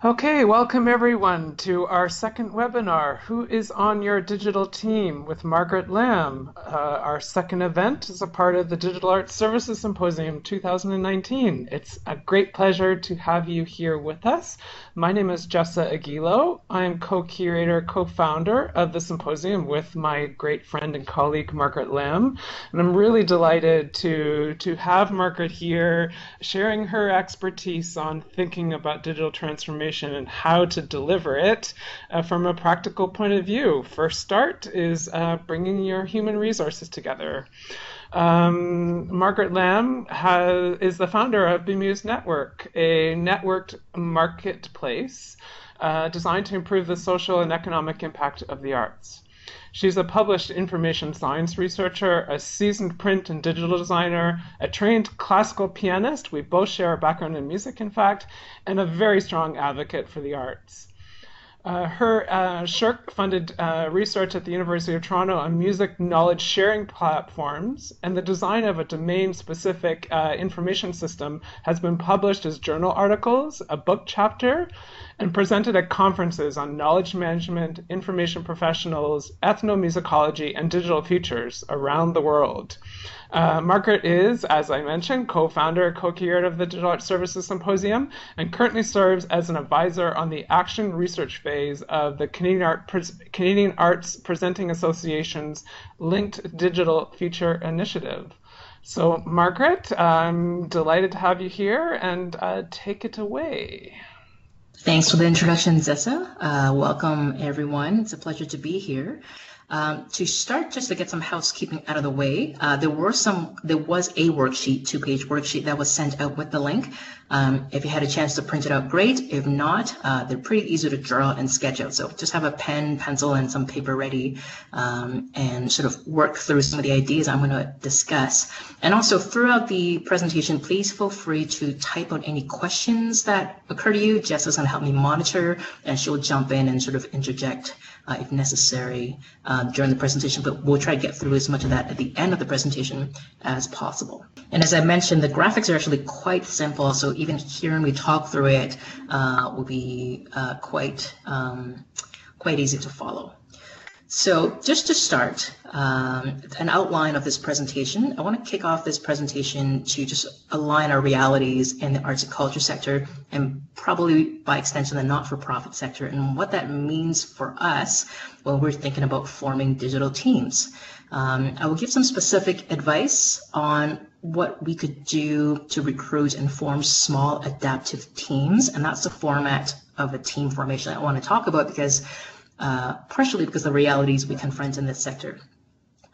Okay, welcome everyone to our second webinar, Who is on Your Digital Team with Margaret Lamb. Our second event is a part of the Digital Arts Services Symposium 2019. It's a great pleasure to have you here with us. My name is Jessa Aguilo. I am co-curator, co-founder of the symposium with my great friend and colleague Margaret Lamb. And I'm really delighted to have Margaret here sharing her expertise on thinking about digital transformation and how to deliver it from a practical point of view. First start is bringing your human resources together. Margaret Lamb is the founder of Bemuse Network, a networked marketplace designed to improve the social and economic impact of the arts. She's a published information science researcher, a seasoned print and digital designer, a trained classical pianist, we both share a background in music in fact, and a very strong advocate for the arts. Her SSHRC-funded research at the University of Toronto on music knowledge sharing platforms and the design of a domain-specific information system has been published as journal articles, a book chapter, and presented at conferences on knowledge management, information professionals, ethnomusicology, and digital futures around the world. Margaret is, as I mentioned, co-founder, co-curator of the Digital Arts Services Symposium, and currently serves as an advisor on the action research phase of the Canadian Arts Presenting Association's Linked Digital Future Initiative. So, Margaret, I'm delighted to have you here, and take it away. Thanks for the introduction, Zessa. Welcome, everyone. It's a pleasure to be here. To start, just to get some housekeeping out of the way, there was a worksheet, two-page worksheet that was sent out with the link. If you had a chance to print it out, great. If not, they're pretty easy to draw and sketch out. So just have a pen, pencil, and some paper ready, and sort of work through some of the ideas I'm going to discuss. And also throughout the presentation, please feel free to type out any questions that occur to you. Jessa's going to help me monitor, and she'll jump in and sort of interject if necessary during the presentation, but we'll try to get through as much of that at the end of the presentation as possible. And as I mentioned, the graphics are actually quite simple, so even hearing me talk through it will be quite easy to follow. So just to start, an outline of this presentation, I want to kick off this presentation to just align our realities in the arts and culture sector, and probably by extension the not-for-profit sector, and what that means for us when we're thinking about forming digital teams. I will give some specific advice on what we could do to recruit and form small adaptive teams, and that's the format of a team formation I want to talk about because partially because of the realities we confront in this sector.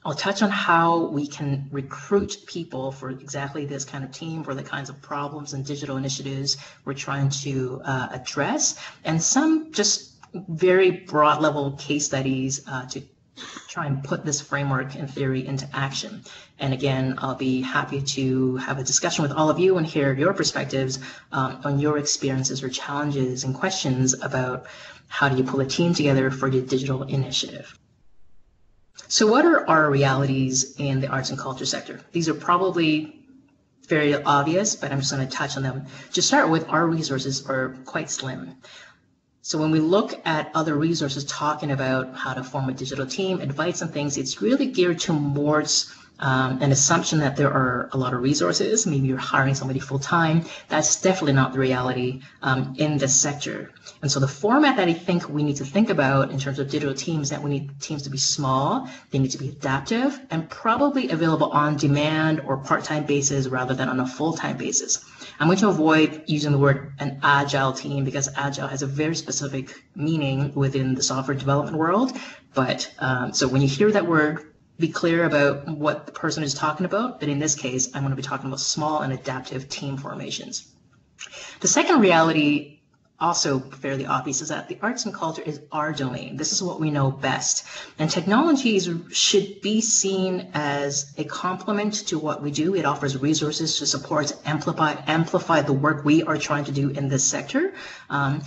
I'll touch on how we can recruit people for exactly this kind of team, for the kinds of problems and digital initiatives we're trying to address, and some just very broad level case studies to try and put this framework and theory into action. And again, I'll be happy to have a discussion with all of you and hear your perspectives on your experiences or challenges and questions about how do you pull a team together for your digital initiative. So what are our realities in the arts and culture sector? These are probably very obvious, but I'm just going to touch on them. To start with, our resources are quite slim. So when we look at other resources talking about how to form a digital team, advice and things, it's really geared towards an assumption that there are a lot of resources. Maybe you're hiring somebody full-time. That's definitely not the reality in this sector. And so the format that I think we need to think about in terms of digital teams, that we need teams to be small, they need to be adaptive, and probably available on demand or part-time basis rather than on a full-time basis. I'm going to avoid using the word an agile team because agile has a very specific meaning within the software development world. But so when you hear that word, be clear about what the person is talking about. But in this case, I'm going to be talking about small and adaptive team formations. The second reality, also fairly obvious, is that the arts and culture is our domain. This is what we know best. And technologies should be seen as a complement to what we do. It offers resources to support, amplify the work we are trying to do in this sector.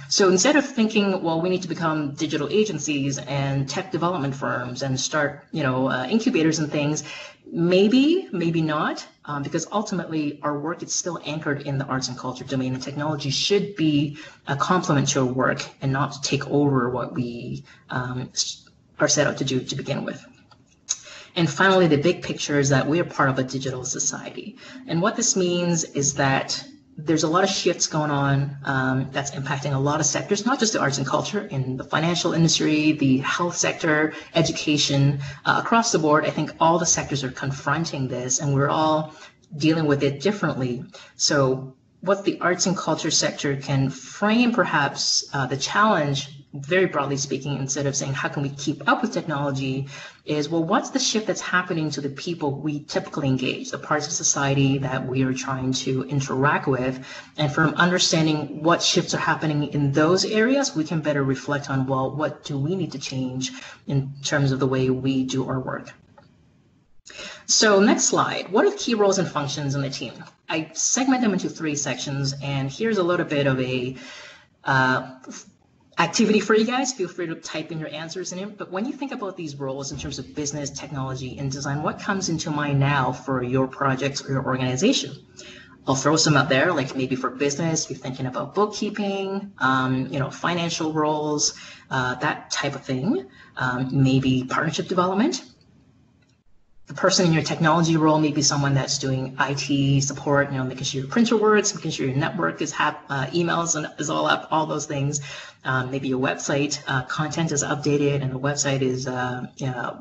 So instead of thinking, well, we need to become digital agencies and tech development firms and start, incubators and things, maybe not, because ultimately our work is still anchored in the arts and culture domain, and technology should be a complement to our work and not take over what we are set out to do to begin with. And finally, the big picture is that we are part of a digital society. And what this means is that there's a lot of shifts going on that's impacting a lot of sectors, not just the arts and culture, in the financial industry, the health sector, education, across the board. I think all the sectors are confronting this, and we're all dealing with it differently. So what the arts and culture sector can frame, perhaps, the challenge, very broadly speaking, instead of saying how can we keep up with technology, is, well, what's the shift that's happening to the people we typically engage, the parts of society that we are trying to interact with? And from understanding what shifts are happening in those areas, we can better reflect on, well, what do we need to change in terms of the way we do our work? So next slide, what are the key roles and functions in the team? I segment them into 3 sections, and here's a little bit of a activity for you guys. Feel free to type in your answers in it. But when you think about these roles in terms of business, technology, and design, what comes into mind now for your projects or your organization? I'll throw some out there, like maybe for business, you're thinking about bookkeeping, financial roles, that type of thing. Maybe partnership development. The person in your technology role may be someone that's doing IT support, making sure your printer works, making sure your network is emails and is all up, all those things. Maybe your website content is updated and the website is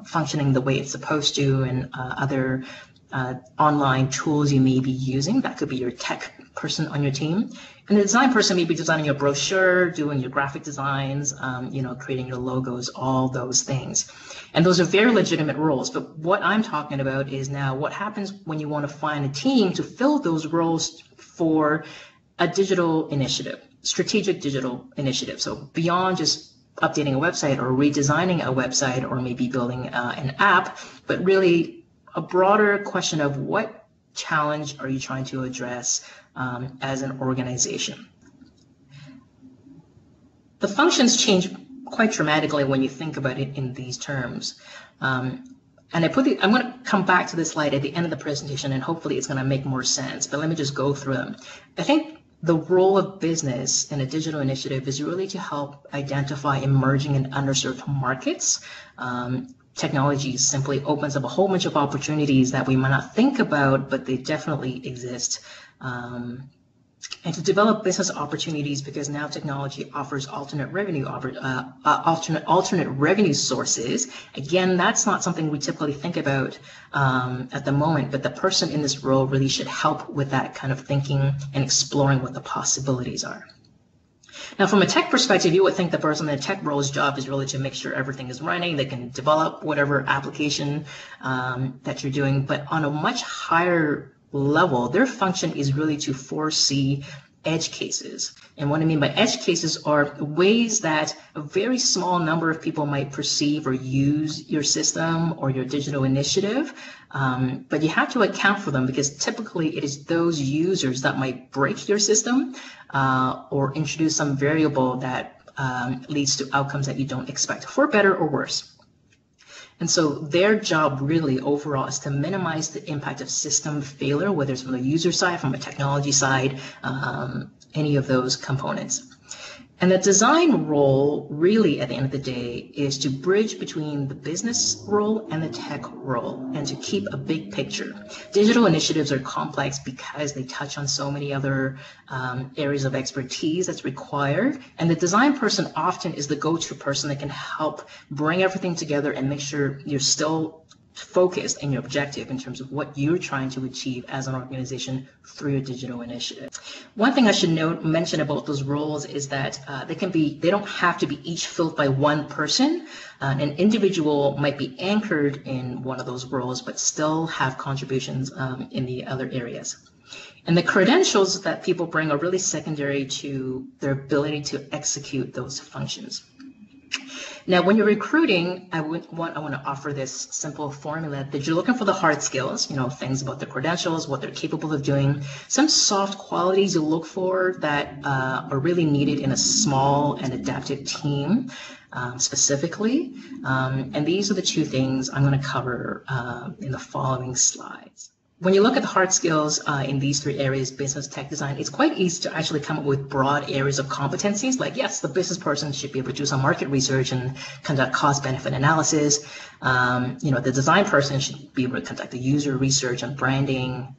functioning the way it's supposed to, and other online tools you may be using. That could be your tech person on your team. And the design person may be designing your brochure, doing your graphic designs, creating your logos, all those things. And those are very legitimate roles. But what I'm talking about is now what happens when you want to find a team to fill those roles for a digital initiative, strategic digital initiative. So beyond just updating a website or redesigning a website or maybe building an app, but really a broader question of what challenge are you trying to address as an organization. The functions change quite dramatically when you think about it in these terms. And I'm going to come back to this slide at the end of the presentation, and hopefully it's going to make more sense, but let me just go through them. I think the role of business in a digital initiative is really to help identify emerging and underserved markets. Technology simply opens up a whole bunch of opportunities that we might not think about, but they definitely exist. And to develop business opportunities, because now technology offers alternate revenue sources. Again, that's not something we typically think about at the moment, but the person in this role really should help with that kind of thinking and exploring what the possibilities are. Now, from a tech perspective, you would think the person in the tech role's job is really to make sure everything is running. They can develop whatever application that you're doing, but on a much higher level, their function is really to foresee edge cases. And what I mean by edge cases are ways that a very small number of people might perceive or use your system or your digital initiative, but you have to account for them, because typically it is those users that might break your system or introduce some variable that leads to outcomes that you don't expect, for better or worse. And so their job really overall is to minimize the impact of system failure, whether it's from the user side, from a technology side, any of those components. And the design role really at the end of the day is to bridge between the business role and the tech role, and to keep a big picture. Digital initiatives are complex because they touch on so many other areas of expertise that's required. And the design person often is the go-to person that can help bring everything together and make sure you're still focused and your objective in terms of what you're trying to achieve as an organization through your digital initiative. One thing I should mention about those roles is that they don't have to be each filled by one person. An individual might be anchored in one of those roles, but still have contributions in the other areas. And the credentials that people bring are really secondary to their ability to execute those functions. Now, when you're recruiting, I want to offer this simple formula that you're looking for the hard skills, things about their credentials, what they're capable of doing, some soft qualities you look for that are really needed in a small and adaptive team. Specifically, and these are the two things I'm going to cover in the following slides. When you look at the hard skills in these three areas, business, tech, design, it's quite easy to actually come up with broad areas of competencies. Like, yes, the business person should be able to do some market research and conduct cost-benefit analysis. The design person should be able to conduct the user research and branding,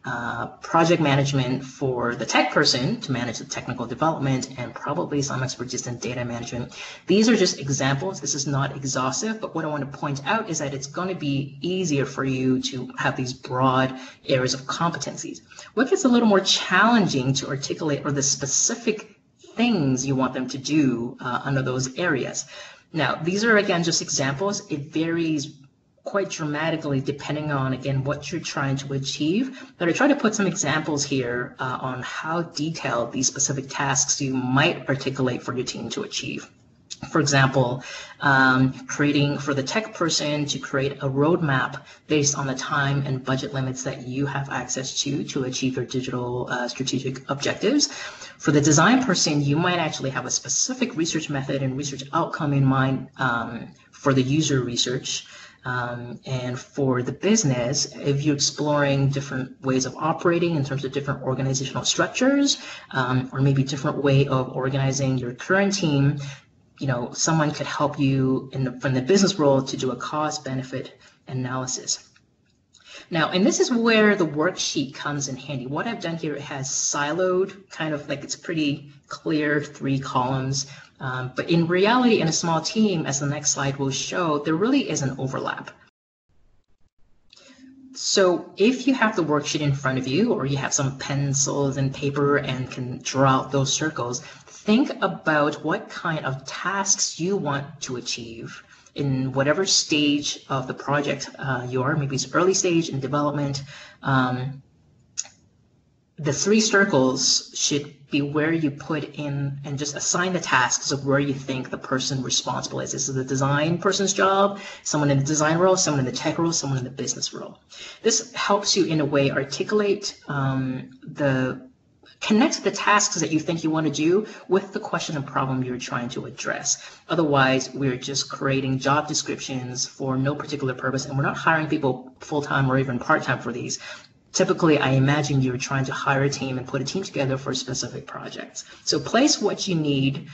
project management for the tech person to manage the technical development, and probably some expertise in data management. These are just examples. This is not exhaustive, but what I want to point out is that it's going to be easier for you to have these broad areas of competencies. What gets a little more challenging to articulate are the specific things you want them to do under those areas. Now, these are, again, just examples. It varies quite dramatically depending on, again, what you're trying to achieve. But I try to put some examples here on how detailed these specific tasks you might articulate for your team to achieve. For example, creating for the tech person to create a roadmap based on the time and budget limits that you have access to achieve your digital strategic objectives. For the design person, you might actually have a specific research method and research outcome in mind for the user research. And for the business, if you're exploring different ways of operating in terms of different organizational structures, or maybe different way of organizing your current team, someone could help you from the business world to do a cost-benefit analysis. Now, and this is where the worksheet comes in handy. What I've done here, it has siloed, kind of like it's pretty clear 3 columns. But in reality, in a small team, as the next slide will show, there really is an overlap. So if you have the worksheet in front of you, or you have some pencils and paper and can draw out those circles, think about what kind of tasks you want to achieve in whatever stage of the project you are. Maybe it's early stage in development. The 3 circles should be where you put in and just assign the tasks of where you think the person responsible is. This is the design person's job, someone in the design role, someone in the tech role, someone in the business role. This helps you in a way articulate connect the tasks that you think you want to do with the question and problem you're trying to address. Otherwise, we're just creating job descriptions for no particular purpose, and we're not hiring people full-time or even part-time for these. Typically, I imagine you're trying to hire a team and put a team together for specific projects. So place what you need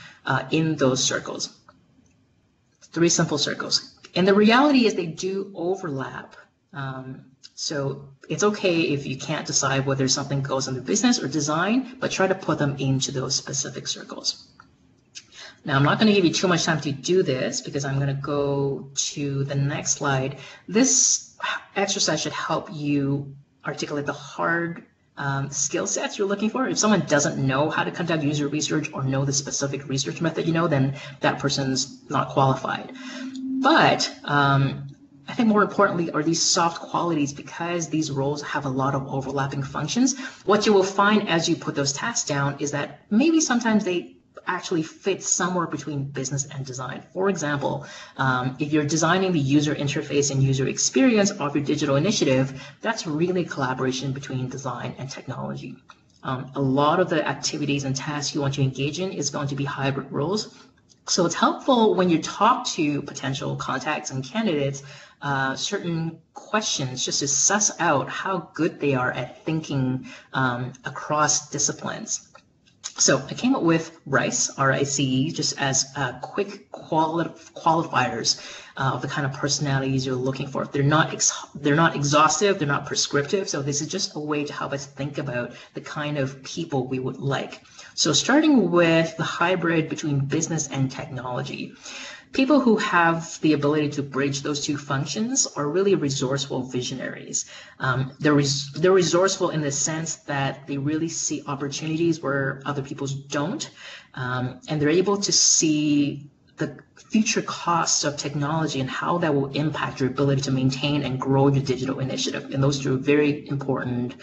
in those circles. 3 simple circles. And the reality is they do overlap. So it's okay if you can't decide whether something goes into business or design, but try to put them into those specific circles. Now, I'm not going to give you too much time to do this because I'm going to go to the next slide. This exercise should help you articulate the hard skill sets you're looking for. If someone doesn't know how to conduct user research or know the specific research method, then that person's not qualified. But I think more importantly are these soft qualities, because these roles have a lot of overlapping functions. What you will find as you put those tasks down is that maybe sometimes they actually fit somewhere between business and design. For example, if you're designing the user interface and user experience of your digital initiative, that's really collaboration between design and technology. A lot of the activities and tasks you want to engage in is going to be hybrid roles. So it's helpful when you talk to potential contacts and candidates, certain questions just to suss out how good they are at thinking across disciplines. So I came up with RICE, R-I-C-E, just as quick qualifiers of the kind of personalities you're looking for. They're not exhaustive, they're not prescriptive, so this is just a way to help us think about the kind of people we would like. So starting with the hybrid between business and technology. People who have the ability to bridge those 2 functions are really resourceful visionaries. They're resourceful in the sense that they really see opportunities where other people don't, and they're able to see the future costs of technology and how that will impact your ability to maintain and grow your digital initiative. And those are very important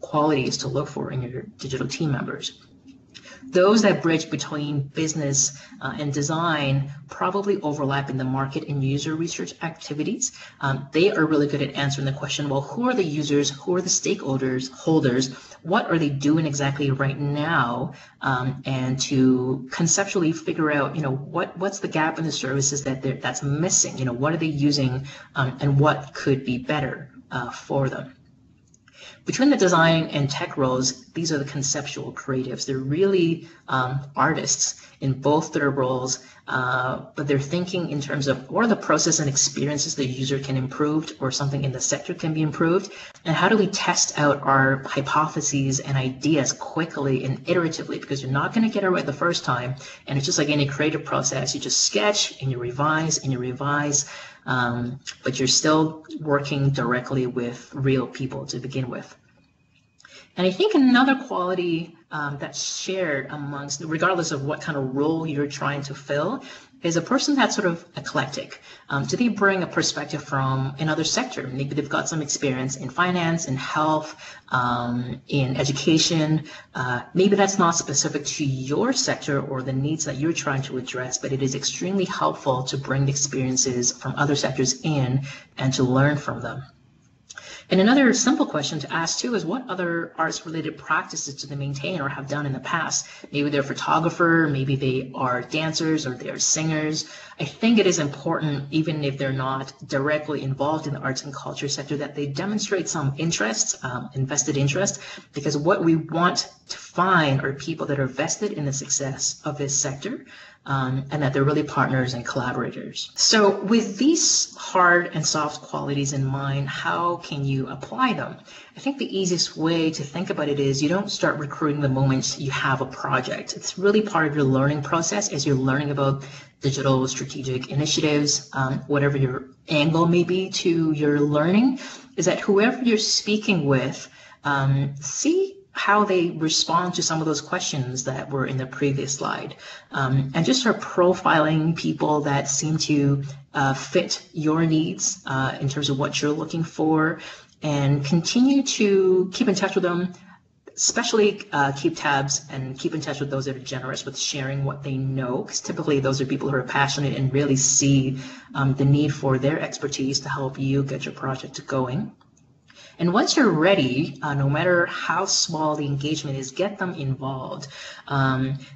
qualities to look for in your digital team members. Those that bridge between business and design probably overlap in the market and user research activities. They are really good at answering the question, well, who are the users, who are the stakeholders, what are they doing exactly right now, and to conceptually figure out, what's the gap in the services that's missing, what are they using, and what could be better for them. Between the design and tech roles, these are the conceptual creatives. They're really artists in both their roles, but they're thinking in terms of what are the process and experiences the user can improve, or something in the sector can be improved, and how do we test out our hypotheses and ideas quickly and iteratively, because you're not going to get it right the first time, and it's just like any creative process. You just sketch and you revise and you revise, but you're still working directly with real people to begin with. And I think another quality that's shared amongst, regardless of what kind of role you're trying to fill, is a person that's sort of eclectic. Do they bring a perspective from another sector? Maybe they've got some experience in finance, in health, in education. Maybe that's not specific to your sector or the needs that you're trying to address, but it is extremely helpful to bring the experiences from other sectors in and to learn from them. And another simple question to ask too is, what other arts-related practices do they maintain or have done in the past? Maybe they're a photographer, maybe they are dancers, or they are singers. I think it is important, even if they're not directly involved in the arts and culture sector, that they demonstrate some interest, invested interest, because what we want to find are people that are vested in the success of this sector, and that they're really partners and collaborators. So with these hard and soft qualities in mind, how can you apply them? I think the easiest way to think about it is you don't start recruiting the moment you have a project. It's really part of your learning process as you're learning about digital strategic initiatives, whatever your angle may be to your learning, is that whoever you're speaking with, see how they respond to some of those questions that were in the previous slide, and just start profiling people that seem to fit your needs in terms of what you're looking for, and continue to keep in touch with them, especially keep tabs and keep in touch with those that are generous with sharing what they know, because typically those are people who are passionate and really see the need for their expertise to help you get your project going. And once you're ready, no matter how small the engagement is, get them involved.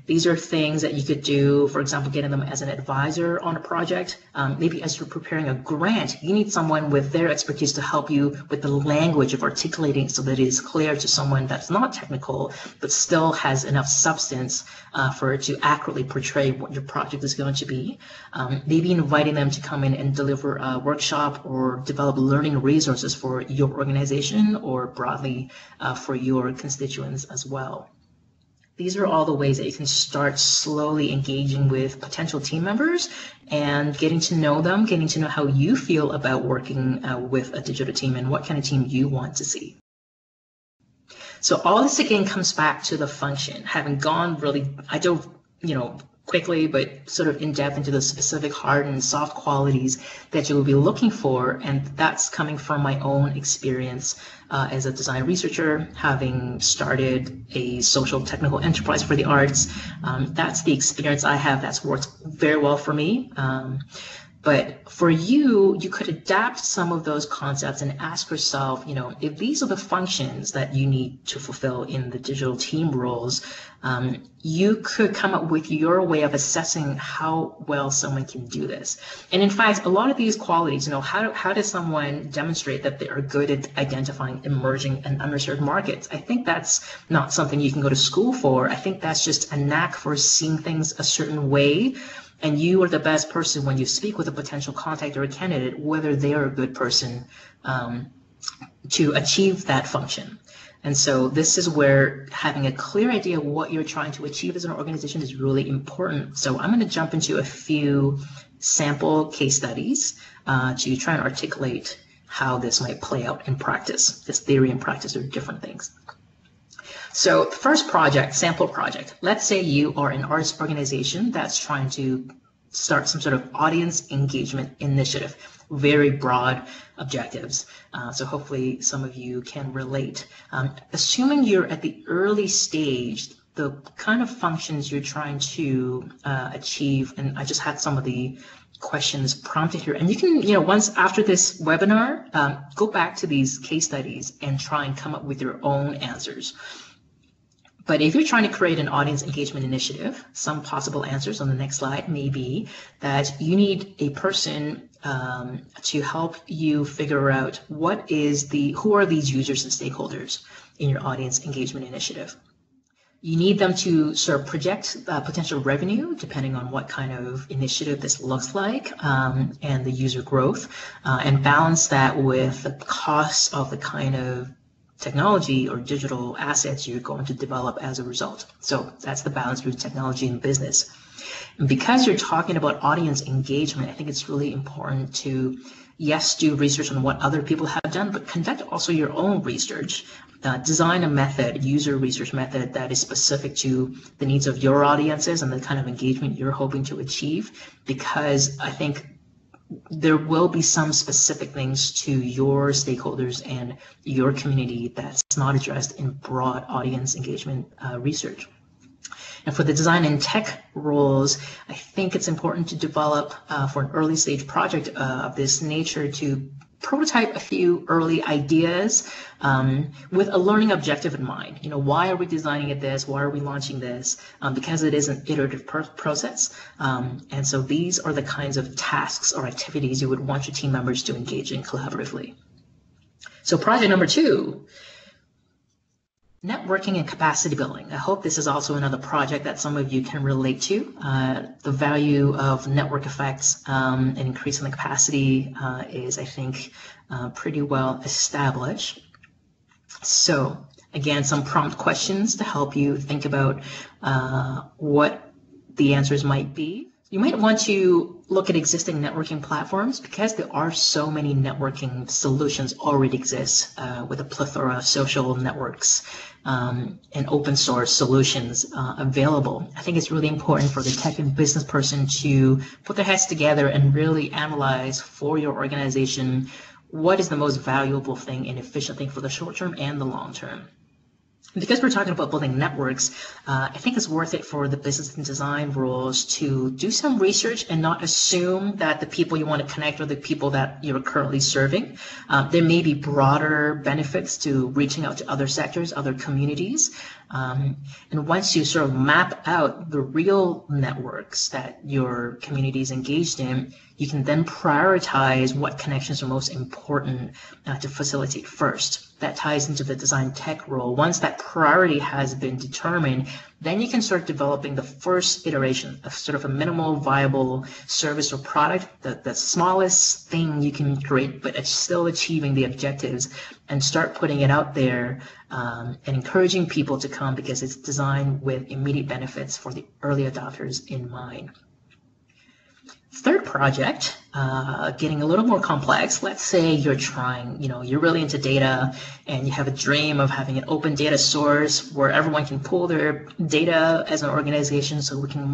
These are things that you could do, for example, getting them as an advisor on a project. Maybe as you're preparing a grant, you need someone with their expertise to help you with the language of articulating so that it is clear to someone that's not technical, but still has enough substance for it to accurately portray what your project is going to be. Maybe inviting them to come in and deliver a workshop or develop learning resources for your organization, or broadly for your constituents as well. These are all the ways that you can start slowly engaging with potential team members and getting to know them, getting to know how you feel about working with a digital team and what kind of team you want to see. So all this again comes back to the function. Having gone really, I dove, quickly, but sort of in depth into the specific hard and soft qualities that you will be looking for, and that's coming from my own experience as a design researcher, having started a social technical enterprise for the arts. That's the experience I have that's worked very well for me. But for you, you could adapt some of those concepts and ask yourself, if these are the functions that you need to fulfill in the digital team roles, you could come up with your way of assessing how well someone can do this. And in fact, a lot of these qualities, how does someone demonstrate that they are good at identifying emerging and underserved markets? I think that's not something you can go to school for. I think that's just a knack for seeing things a certain way. And you are the best person when you speak with a potential contact or a candidate, whether they are a good person to achieve that function. And so this is where having a clear idea of what you're trying to achieve as an organization is really important. So I'm going to jump into a few sample case studies to try and articulate how this might play out in practice. This theory and practice are different things. So the first project, sample project, let's say you are an arts organization that's trying to start some sort of audience engagement initiative, very broad objectives. So hopefully some of you can relate. Assuming you're at the early stage the kind of functions you're trying to achieve. And I just had some of the questions prompted here. And you can, once after this webinar, go back to these case studies and try and come up with your own answers. But if you're trying to create an audience engagement initiative, some possible answers on the next slide may be that you need a person to help you figure out who are these users and stakeholders in your audience engagement initiative. You need them to sort of project potential revenue depending on what kind of initiative this looks like and the user growth, and balance that with the costs of the kind of technology or digital assets you're going to develop as a result. So that's the balance between technology and business. And because you're talking about audience engagement, I think it's really important to, yes, do research on what other people have done, but conduct also your own research. Design a method, user research method that is specific to the needs of your audiences and the kind of engagement you're hoping to achieve, because I think there will be some specific things to your stakeholders and your community that's not addressed in broad audience engagement research. And for the design and tech roles, I think it's important to develop for an early stage project of this nature to prototype a few early ideas with a learning objective in mind. Why are we designing it this? Why are we launching this? Because it is an iterative process. And so these are the kinds of tasks or activities you would want your team members to engage in collaboratively. So project number 2, networking and capacity building. I hope this is also another project that some of you can relate to. The value of network effects and increasing the capacity is, I think, pretty well established. So again, some prompt questions to help you think about what the answers might be. You might want to look at existing networking platforms because there are so many networking solutions already exist with a plethora of social networks and open source solutions available. I think it's really important for the tech and business person to put their heads together and really analyze for your organization what is the most valuable thing and efficient thing for the short term and the long term. Because we're talking about building networks, I think it's worth it for the business and design roles to do some research and not assume that the people you want to connect are the people that you're currently serving. There may be broader benefits to reaching out to other sectors, other communities. And once you sort of map out the real networks that your community is engaged in, you can then prioritize what connections are most important to facilitate first. That ties into the design tech role. Once that priority has been determined, then you can start developing the first iteration of sort of a minimal viable service or product, the smallest thing you can create, but it's still achieving the objectives, and start putting it out there and encouraging people to come because it's designed with immediate benefits for the early adopters in mind. Third project, getting a little more complex. Let's say you're trying, you're really into data and you have a dream of having an open data source where everyone can pull their data as an organization so we can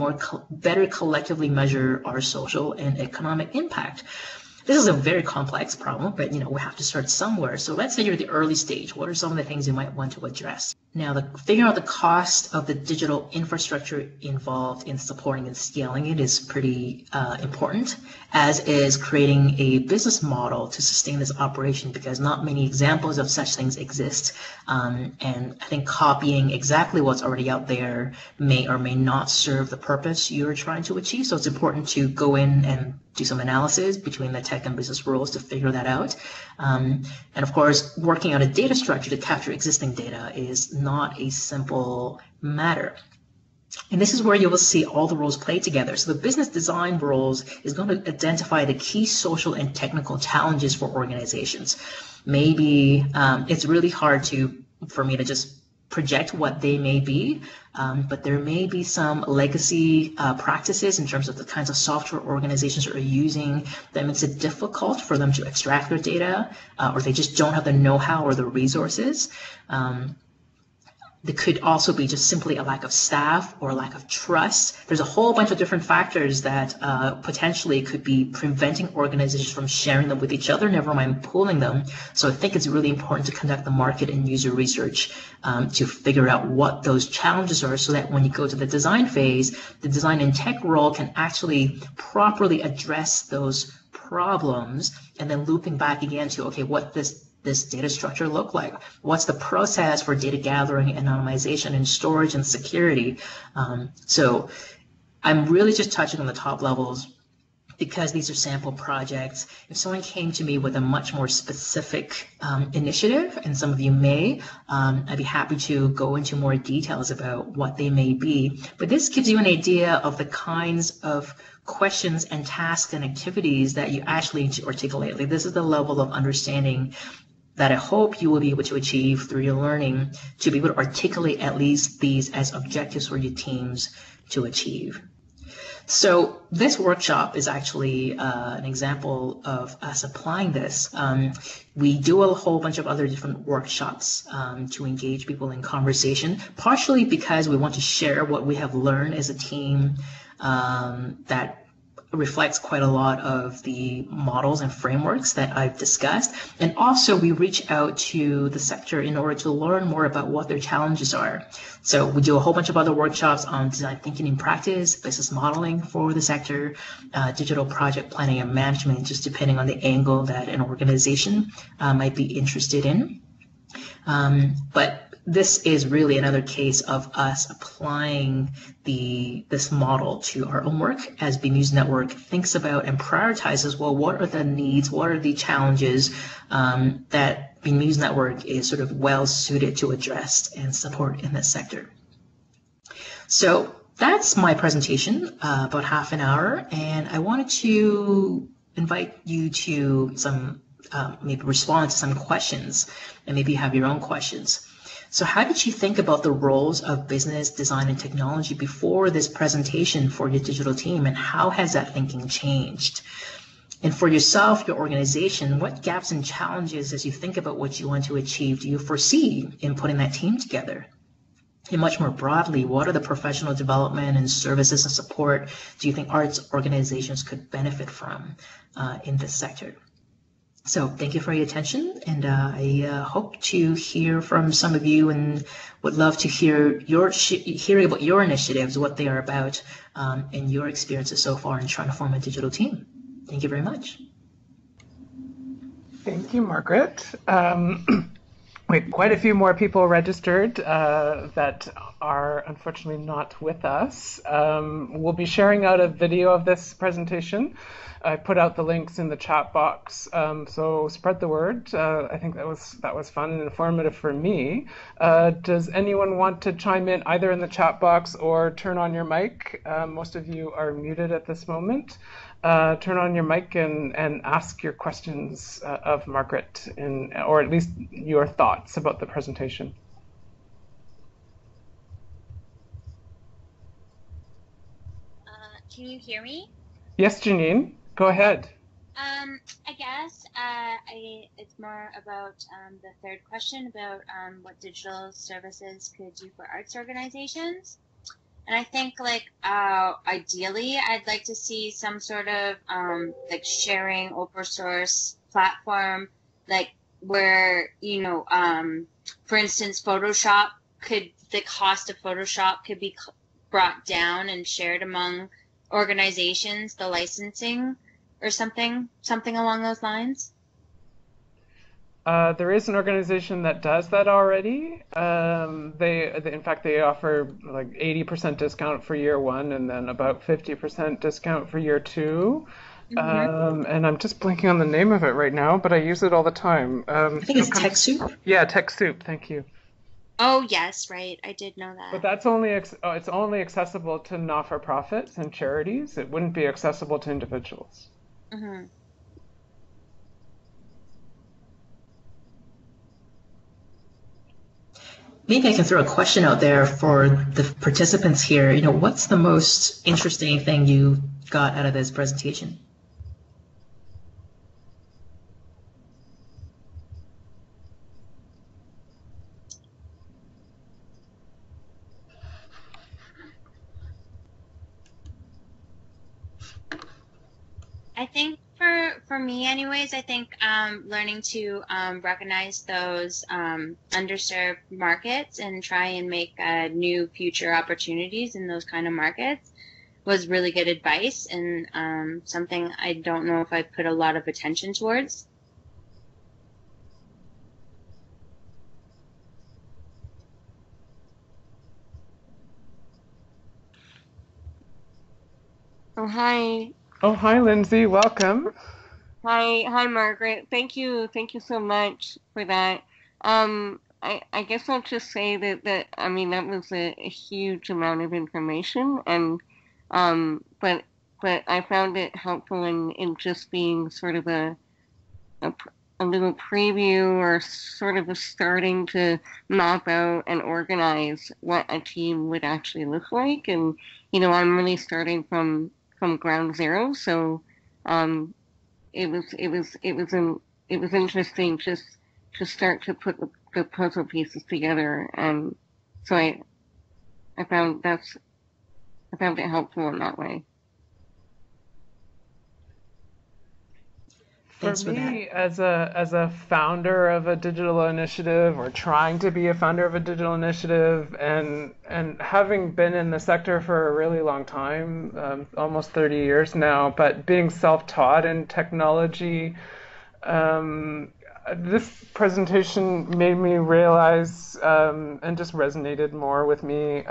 better collectively measure our social and economic impact. This is a very complex problem, but we have to start somewhere. So let's say you're at the early stage. What are some of the things you might want to address? Now, figuring out the cost of the digital infrastructure involved in supporting and scaling it is pretty important, as is creating a business model to sustain this operation, because not many examples of such things exist. And I think copying exactly what's already out there may or may not serve the purpose you're trying to achieve. So it's important to go in and do some analysis between the tech and business roles to figure that out. And of course, working out a data structure to capture existing data is not a simple matter. And this is where you will see all the roles play together. So the business design roles is going to identify the key social and technical challenges for organizations. Maybe it's really hard for me to just project what they may be, but there may be some legacy practices in terms of the kinds of software organizations are using that makes it difficult for them to extract their data, or they just don't have the know-how or the resources. There could also be just simply a lack of staff or a lack of trust. There's a whole bunch of different factors that potentially could be preventing organizations from sharing them with each other, never mind pooling them. So I think it's really important to conduct the market and user research to figure out what those challenges are, so that when you go to the design phase, the design and tech role can actually properly address those problems, and then looping back again to, okay, what this data structure look like? What's the process for data gathering, anonymization, and storage and security? So I'm really just touching on the top levels because these are sample projects. If someone came to me with a much more specific initiative, and some of you may, I'd be happy to go into more details about what they may be. But this gives you an idea of the kinds of questions and tasks and activities that you actually need to articulate. Like, this is the level of understanding that I hope you will be able to achieve through your learning, to be able to articulate at least these as objectives for your teams to achieve. So this workshop is actually an example of us applying this. We do a whole bunch of other different workshops to engage people in conversation, partially because we want to share what we have learned as a team that reflects quite a lot of the models and frameworks that I've discussed. And also we reach out to the sector in order to learn more about what their challenges are. So we do a whole bunch of other workshops on design thinking in practice, business modeling for the sector, digital project planning and management, just depending on the angle that an organization might be interested in. But this is really another case of us applying this model to our own work as BMuse Network thinks about and prioritizes, well, what are the needs, what are the challenges that BMuse Network is sort of well suited to address and support in this sector. So that's my presentation, about half an hour, and I wanted to invite you to maybe respond to some questions, and maybe you have your own questions. So how did you think about the roles of business, design, and technology before this presentation for your digital team, and how has that thinking changed? And for yourself, your organization, what gaps and challenges, as you think about what you want to achieve, do you foresee in putting that team together? And much more broadly, what are the professional development and services and support do you think arts organizations could benefit from in this sector? So thank you for your attention, and I hope to hear from some of you, and would love to hear about your initiatives, what they are about, and your experiences so far in trying to form a digital team. Thank you very much. Thank you, Margaret. Quite a few more people registered that are unfortunately not with us. We'll be sharing out a video of this presentation. I put out the links in the chat box, so spread the word. I think that was fun and informative for me. Does anyone want to chime in either in the chat box or turn on your mic? Most of you are muted at this moment. Turn on your mic and ask your questions of Margaret, or at least your thoughts about the presentation. Can you hear me? Yes, Janine, go ahead. I guess it's more about the third question about what digital services could do for arts organizations. And I think, ideally, I'd like to see some sort of sharing open source platform, where, for instance, the cost of Photoshop could be brought down and shared among organizations, the licensing or something along those lines. There is an organization that does that already. In fact, they offer 80% discount for year one, and then about 50% discount for year two. Mm-hmm. And I'm just blanking on the name of it right now, but I use it all the time. I think it's TechSoup. Yeah, TechSoup. Thank you. Oh yes, right. I did know that. But that's it's only accessible to not-for-profits and charities. It wouldn't be accessible to individuals. Mm-hmm. Maybe I can throw a question out there for the participants here. What's the most interesting thing you got out of this presentation? I think for me, anyways, I think learning to recognize those underserved markets and try and make new future opportunities in those kind of markets was really good advice, and something I don't know if I put a lot of attention towards. Oh, hi. Oh, hi, Lindsay. Welcome. Hi, Margaret. Thank you so much for that. I guess I'll just say that I mean that was a huge amount of information, and but I found it helpful in just being sort of a, a little preview or sort of a starting to map out and organize what a team would actually look like, and I'm really starting from ground zero, so um, it was interesting just to start to put the puzzle pieces together, and so I found I found it helpful in that way. For Thanks for that. me, as a founder of a digital initiative, or trying to be a founder of a digital initiative, and having been in the sector for a really long time, almost 30 years now, but being self-taught in technology, this presentation made me realize, and just resonated more with me,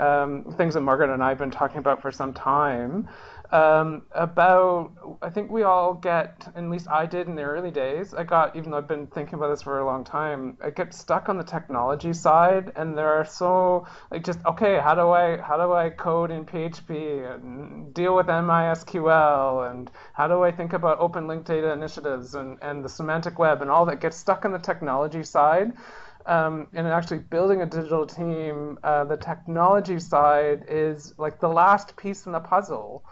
things that Margaret and I have been talking about for some time. About, I think we all get, at least I did in the early days, even though I've been thinking about this for a long time, I get stuck on the technology side, and there are so, like, just, okay, how do I code in PHP and deal with MySQL, and how do I think about open linked data initiatives and the semantic web, and all that gets stuck on the technology side. And actually building a digital team, the technology side is like the last piece in the puzzle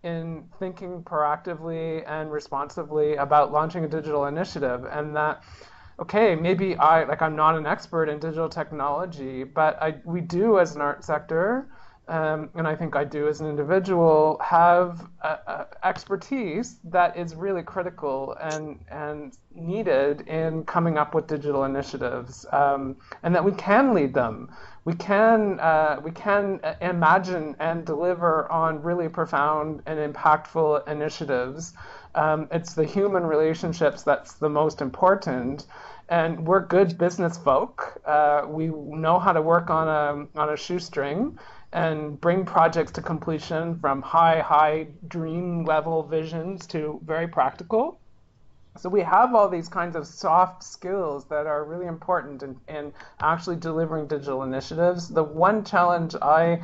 in thinking proactively and responsively about launching a digital initiative. And that, okay, maybe I'm not an expert in digital technology, but we do as an art sector, and I think I do as an individual, have expertise that is really critical and needed in coming up with digital initiatives, and that we can lead them. We can imagine and deliver on really profound and impactful initiatives. It's the human relationships that's the most important. And we're good business folk. We know how to work on a shoestring and bring projects to completion, from high dream level visions to very practical. So we have all these kinds of soft skills that are really important in actually delivering digital initiatives. The one challenge I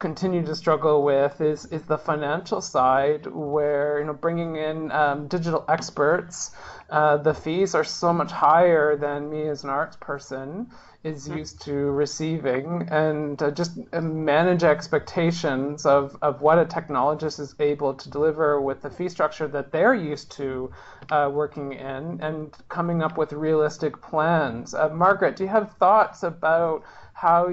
continue to struggle with is the financial side, where bringing in digital experts, the fees are so much higher than me as an arts person is used to receiving, and just manage expectations of what a technologist is able to deliver with the fee structure that they're used to working in, and coming up with realistic plans. Margaret, do you have thoughts about how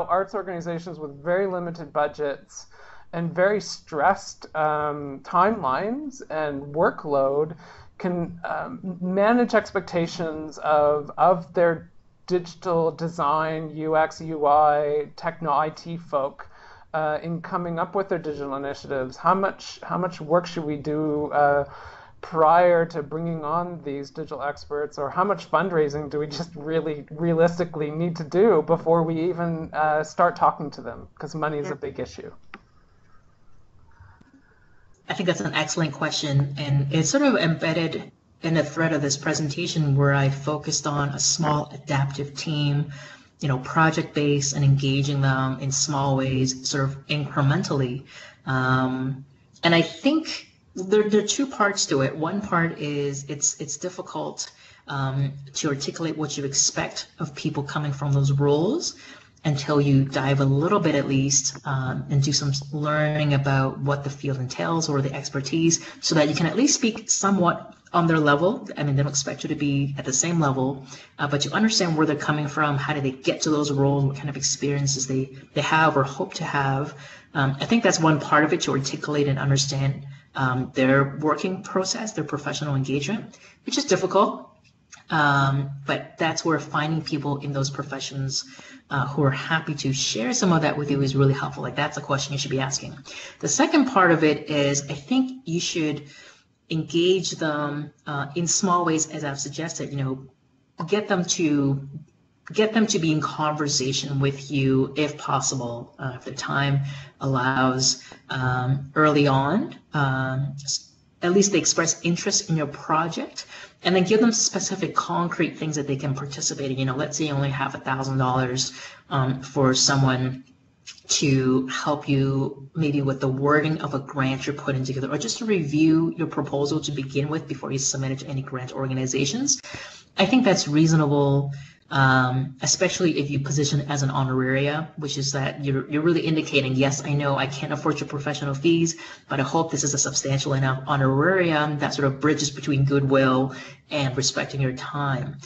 arts organizations with very limited budgets and very stressed timelines and workload can manage expectations of their digital design, UX, UI, techno IT folk in coming up with their digital initiatives? How much work should we do prior to bringing on these digital experts, or how much fundraising do we just really realistically need to do before we even start talking to them? Because money is a big issue. I think that's an excellent question, and it's sort of embedded in the thread of this presentation, where I focused on a small adaptive team, project-based, and engaging them in small ways, sort of incrementally. And I think there are two parts to it. One part is it's difficult to articulate what you expect of people coming from those roles until you dive a little bit, at least, and do some learning about what the field entails or the expertise, so that you can at least speak somewhat on their level. I mean, they don't expect you to be at the same level, but you understand where they're coming from, how do they get to those roles, what kind of experiences they have or hope to have. I think that's one part of it, to articulate and understand their working process, their professional engagement, which is difficult. But that's where finding people in those professions who are happy to share some of that with you is really helpful. Like, that's a question you should be asking. The second part of it is, I think you should engage them in small ways, as I've suggested. Get them to be in conversation with you, if possible, if the time allows, early on. At least they express interest in your project, and then give them specific concrete things that they can participate in. Let's say you only have $1,000 for someone to help you maybe with the wording of a grant you're putting together, or just to review your proposal to begin with before you submit it to any grant organizations. I think that's reasonable, especially if you position it as an honoraria, which is that you're really indicating, yes, I know I can't afford your professional fees, but I hope this is a substantial enough honorarium that sort of bridges between goodwill and respecting your time.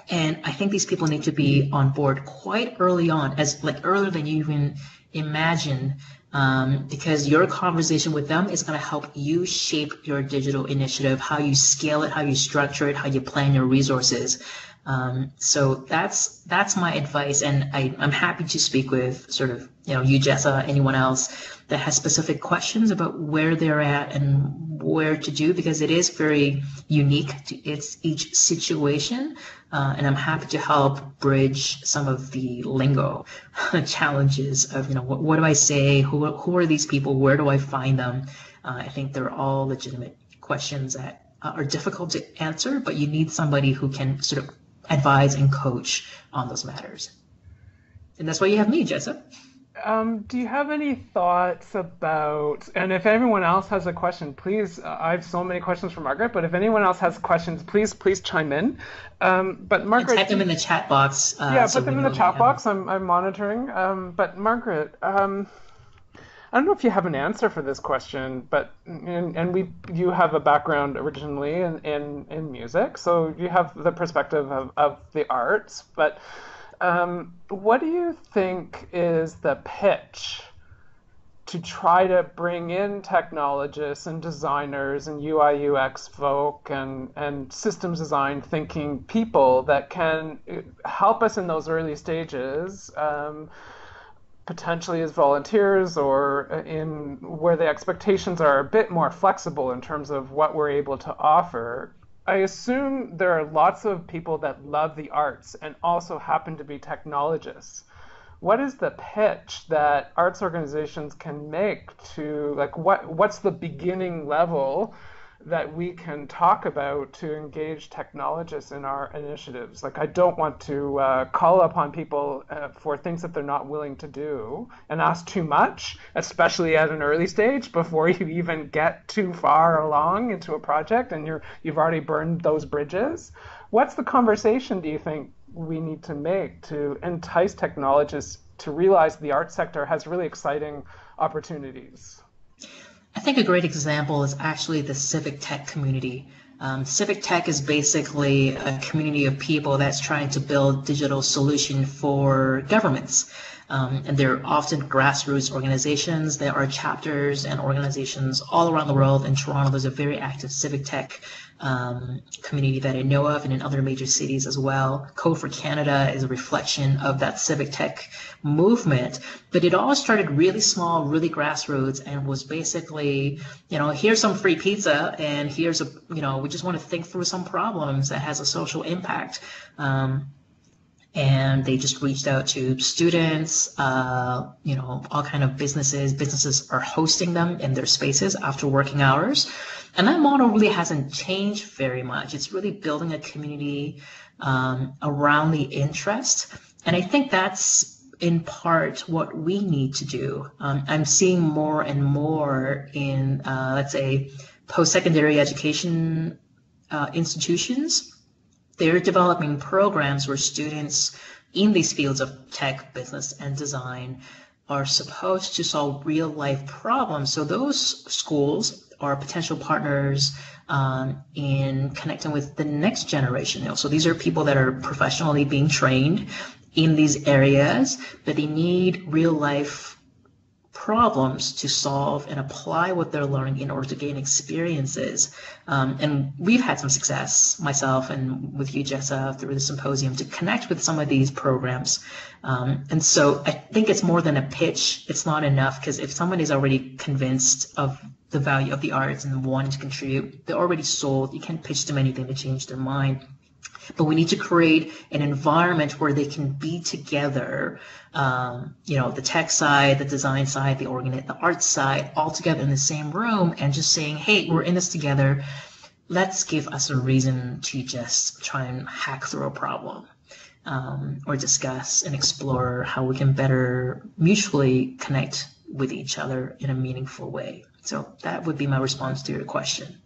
And I think these people need to be on board quite early on, earlier than you even imagine, because your conversation with them is going to help you shape your digital initiative, how you scale it, how you structure it, how you plan your resources. So that's my advice, and I'm happy to speak with sort of, you, Jessa, anyone else that has specific questions about where they're at and where to do, because it is very unique to each situation. And I'm happy to help bridge some of the lingo challenges of, what do I say? Who are these people? Where do I find them? I think they're all legitimate questions that are difficult to answer, but you need somebody who can sort of advise and coach on those matters. And that's why you have me, Jessa. Do you have any thoughts about, and if anyone else has a question, please, I have so many questions for Margaret, but if anyone else has questions, please chime in. But Margaret, type them in the chat box. Put them in the chat box. I'm monitoring. But Margaret, I don't know if you have an answer for this question, but you have a background originally in music, so you have the perspective of the arts, but what do you think is the pitch to try to bring in technologists and designers and UI UX folk and systems design thinking people that can help us in those early stages, potentially as volunteers, or in where the expectations are a bit more flexible in terms of what we're able to offer? I assume there are lots of people that love the arts and also happen to be technologists. What is the pitch that arts organizations can make to, what's the beginning level that we can talk about to engage technologists in our initiatives? I don't want to call upon people for things that they're not willing to do and ask too much, especially at an early stage before you even get too far along into a project and you've already burned those bridges. What's the conversation, do you think, we need to make to entice technologists to realize the art sector has really exciting opportunities? I think a great example is actually the civic tech community. Civic tech is basically a community of people that's trying to build digital solution for governments. And they're often grassroots organizations. There are chapters and organizations all around the world. In Toronto, there's a very active civic tech community that I know of, and in other major cities as well. Code for Canada is a reflection of that civic tech movement, but it all started really small, really grassroots, and was basically, here's some free pizza, and here's we just want to think through some problems that has a social impact. And they just reached out to students, all kind of businesses. Businesses are hosting them in their spaces after working hours. And that model really hasn't changed very much. It's really building a community around the interest. And I think that's in part what we need to do. I'm seeing more and more in, let's say, post-secondary education institutions. They're developing programs where students in these fields of tech, business, and design are supposed to solve real-life problems. So those schools are potential partners in connecting with the next generation. So these are people that are professionally being trained in these areas, but they need real-life problems to solve and apply what they're learning in order to gain experiences. And we've had some success, myself and with you, Jessa, through the symposium to connect with some of these programs. And so I think it's more than a pitch. It's not enough, because if someone is already convinced of the value of the arts and wanting to contribute, they're already sold. You can't pitch them anything to change their mind. But we need to create an environment where they can be together, the tech side, the design side, the art side, all together in the same room, and just saying, hey, we're in this together. Let's give us a reason to just try and hack through a problem, or discuss and explore how we can better mutually connect with each other in a meaningful way. So that would be my response to your question.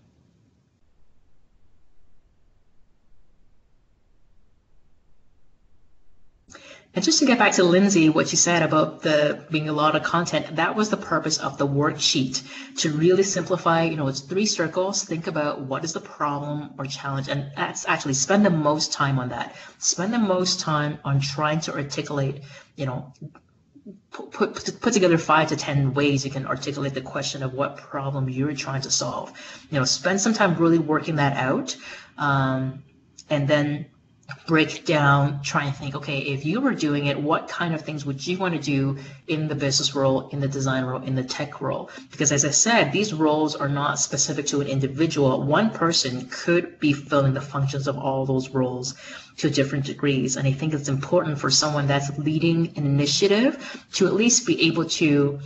And just to get back to Lindsay, what you said about the being a lot of content, that was the purpose of the worksheet, to really simplify, it's 3 circles. Think about what is the problem or challenge, and that's actually spend the most time on that. Spend the most time on trying to articulate, put together 5 to 10 ways you can articulate the question of what problem you're trying to solve. Spend some time really working that out, and then break down, try and think, okay, if you were doing it, what kind of things would you want to do in the business role, in the design role, in the tech role? Because as I said, these roles are not specific to an individual. One person could be filling the functions of all those roles to different degrees. And I think it's important for someone that's leading an initiative to at least be able to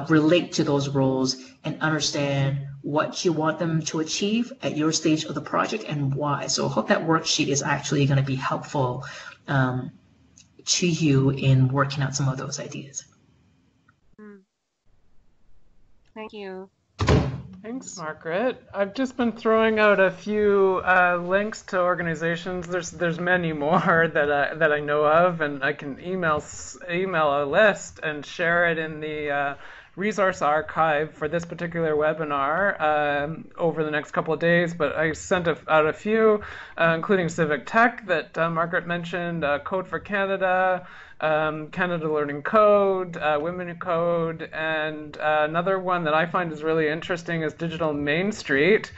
relate to those roles and understand what you want them to achieve at your stage of the project and why. So I hope that worksheet is actually going to be helpful to you in working out some of those ideas. Thank you. Thanks, Margaret. I've just been throwing out a few links to organizations. There's many more that I know of, and I can email a list and share it in the resource archive for this particular webinar over the next couple of days. But I sent out a few, including Civic Tech that Margaret mentioned, Code for Canada, Canada Learning Code, Women in Code, and another one that I find is really interesting is Digital Main Street,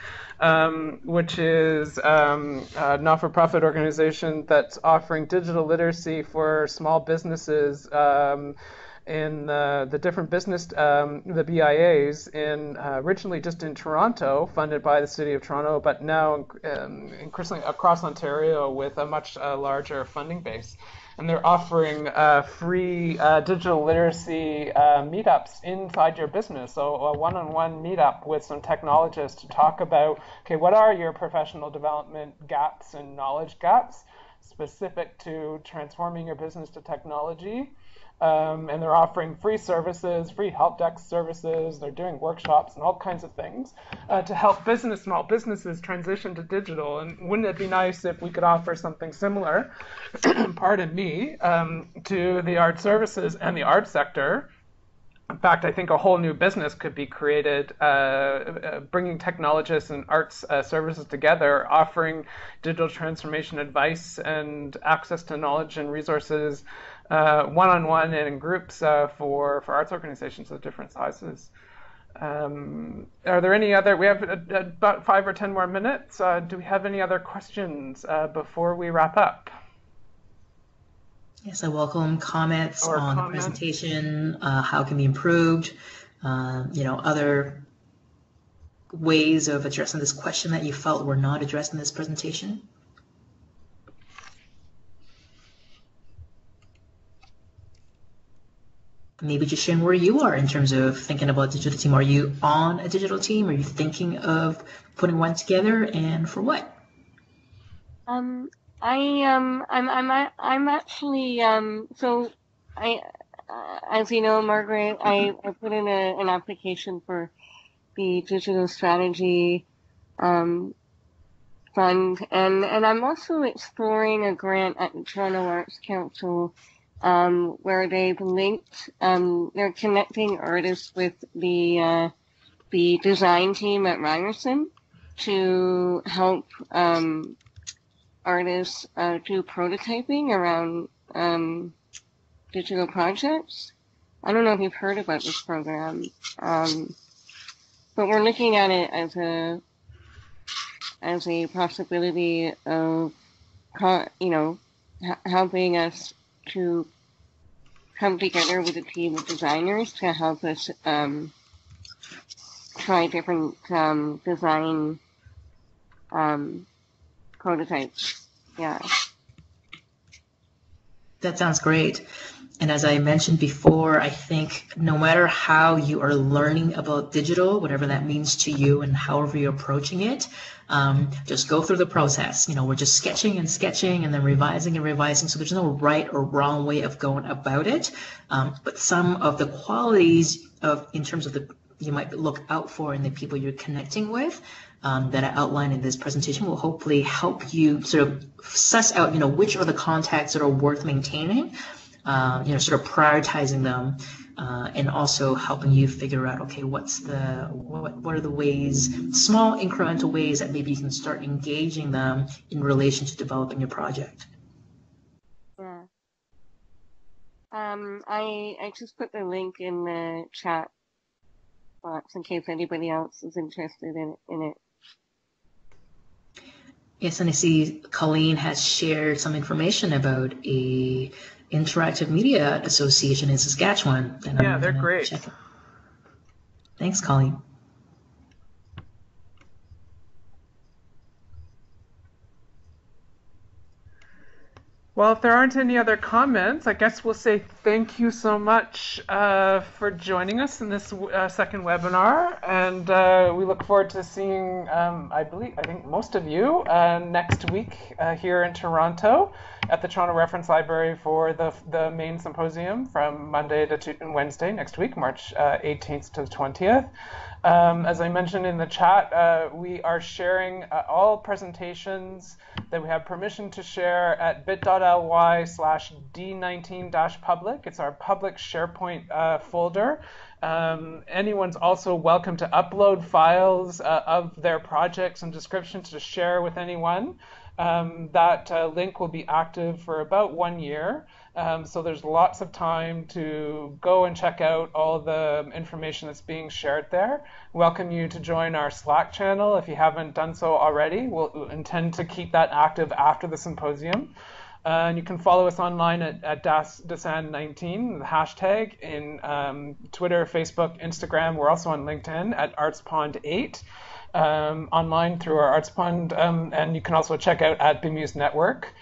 which is a not-for-profit organization that's offering digital literacy for small businesses in the different business, the BIAs, originally just in Toronto, funded by the City of Toronto, but now increasingly across Ontario with a much larger funding base. And they're offering free digital literacy meetups inside your business. So a one-on-one meetup with some technologists to talk about, okay, what are your professional development gaps and knowledge gaps specific to transforming your business to technology? And they're offering free services, free help desk services. They're doing workshops and all kinds of things to help small businesses transition to digital. And wouldn't it be nice if we could offer something similar, pardon me, to the art services and the art sector? In fact, I think a whole new business could be created, bringing technologists and arts services together, offering digital transformation advice and access to knowledge and resources one-on-one and in groups for arts organizations of different sizes. Are there any other, we have about 5 or 10 more minutes. Do we have any other questions before we wrap up? Yes, I welcome comments on the presentation, how it can be improved, other ways of addressing this question that you felt were not addressed in this presentation. Maybe just sharing where you are in terms of thinking about digital team. Are you on a digital team? Are you thinking of putting one together, and for what? I'm actually so I as you know, Margaret, I put in an application for the digital strategy fund, and I'm also exploring a grant at the Toronto Arts Council where they've linked they're connecting artists with the design team at Ryerson to help artists do prototyping around digital projects. I don't know if you've heard about this program, but we're looking at it as a possibility of, helping us to come together with a team of designers to help us try different design prototypes. Yeah. That sounds great. And as I mentioned before, I think no matter how you are learning about digital, whatever that means to you and however you're approaching it, just go through the process. We're just sketching and sketching and then revising and revising. So there's no right or wrong way of going about it. But some of the qualities in terms of you might look out for in the people you're connecting with, that I outlined in this presentation will hopefully help you sort of suss out, which are the contacts that are worth maintaining, sort of prioritizing them, and also helping you figure out, okay, what are the ways, small incremental ways that maybe you can start engaging them in relation to developing your project. Yeah. I just put the link in the chat box in case anybody else is interested in it. Yes, and I see Colleen has shared some information about a interactive media association in Saskatchewan. And yeah, they're great. Thanks, Colleen. Well, if there aren't any other comments, I guess we'll say thank you so much for joining us in this second webinar, and we look forward to seeing, I think most of you next week here in Toronto at the Toronto Reference Library for the main symposium from Monday to Wednesday next week, March 18th to the 20th. As I mentioned in the chat, we are sharing all presentations that we have permission to share at bit.ly/d19-public. It's our public SharePoint folder. Anyone's also welcome to upload files of their projects and descriptions to share with anyone. That link will be active for about 1 year. So there's lots of time to go and check out all the information that's being shared there. Welcome you to join our Slack channel if you haven't done so already. We'll intend to keep that active after the symposium. And you can follow us online at DASAN19, the hashtag, in Twitter, Facebook, Instagram. We're also on LinkedIn at ArtsPond8. Online through our ArtsPond, and you can also check out at Bemuse Network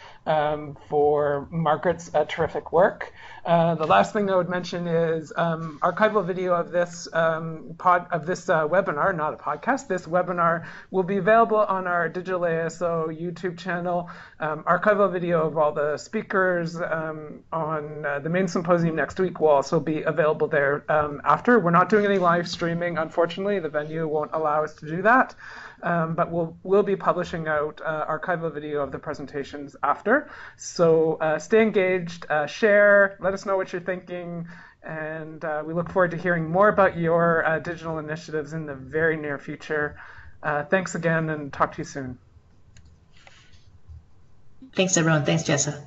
for Margaret's terrific work. The last thing I would mention is archival video of this webinar, not a podcast. This webinar will be available on our Digital ASO YouTube channel. Archival video of all the speakers on the main symposium next week will also be available there after. We're not doing any live streaming, unfortunately. The venue won't allow us to do that. But we'll be publishing out archival video of the presentations after. So stay engaged, share, let us know what you're thinking, and we look forward to hearing more about your digital initiatives in the very near future. Thanks again, and talk to you soon. Thanks, everyone. Thanks, Jessa.